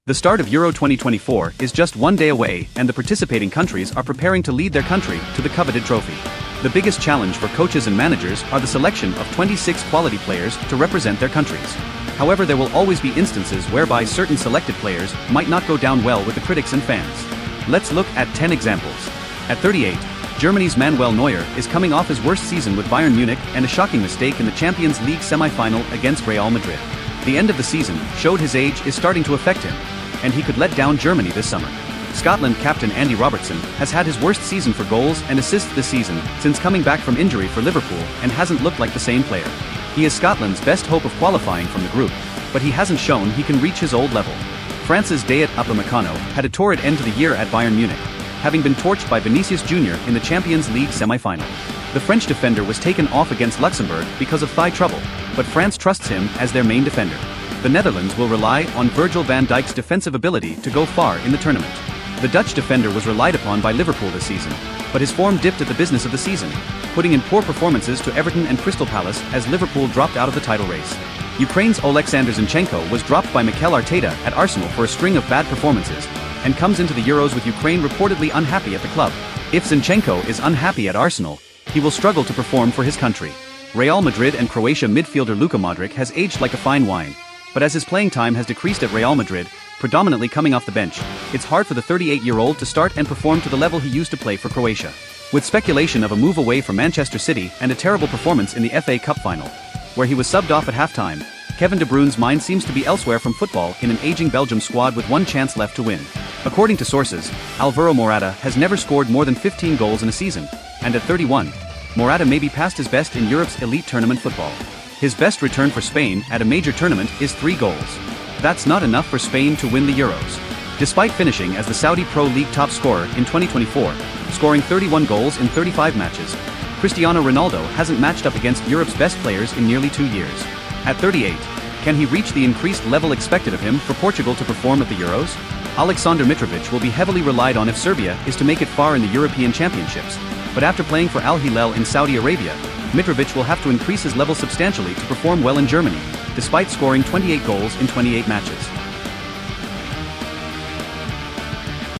The start of Euro 2024 is just one day away, and the participating countries are preparing to lead their country to the coveted trophy. The biggest challenge for coaches and managers are the selection of 26 quality players to represent their countries. However, there will always be instances whereby certain selected players might not go down well with the critics and fans. Let's look at 10 examples. At 38, Germany's Manuel Neuer is coming off his worst season with Bayern Munich and a shocking mistake in the Champions League semi-final against Real Madrid. The end of the season showed his age is starting to affect him, and he could let down Germany this summer. Scotland captain Andy Robertson has had his worst season for goals and assists this season since coming back from injury for Liverpool and hasn't looked like the same player. He is Scotland's best hope of qualifying from the group, but he hasn't shown he can reach his old level. France's Dayot Upamecano had a torrid end to the year at Bayern Munich, having been torched by Vinicius Jr. in the Champions League semi-final. The French defender was taken off against Luxembourg because of thigh trouble, but France trusts him as their main defender. The Netherlands will rely on Virgil van Dijk's defensive ability to go far in the tournament. The Dutch defender was relied upon by Liverpool this season, but his form dipped at the business of the season, putting in poor performances to Everton and Crystal Palace as Liverpool dropped out of the title race. Ukraine's Oleksandr Zinchenko was dropped by Mikel Arteta at Arsenal for a string of bad performances, and comes into the Euros with Ukraine reportedly unhappy at the club. If Zinchenko is unhappy at Arsenal, he will struggle to perform for his country. Real Madrid and Croatia midfielder Luka Modric has aged like a fine wine, but as his playing time has decreased at Real Madrid, predominantly coming off the bench, it's hard for the 38-year-old to start and perform to the level he used to play for Croatia. With speculation of a move away from Manchester City and a terrible performance in the FA Cup final, where he was subbed off at halftime, Kevin De Bruyne's mind seems to be elsewhere from football in an aging Belgium squad with one chance left to win. According to sources, Alvaro Morata has never scored more than 15 goals in a season, and at 31, Morata may be past his best in Europe's elite tournament football. His best return for Spain at a major tournament is 3 goals. That's not enough for Spain to win the Euros. Despite finishing as the Saudi Pro League top scorer in 2024, scoring 31 goals in 35 matches, Cristiano Ronaldo hasn't matched up against Europe's best players in nearly 2 years. At 38, can he reach the increased level expected of him for Portugal to perform at the Euros? Aleksandar Mitrovic will be heavily relied on if Serbia is to make it far in the European Championships, but after playing for Al Hilal in Saudi Arabia, Mitrovic will have to increase his level substantially to perform well in Germany, despite scoring 28 goals in 28 matches.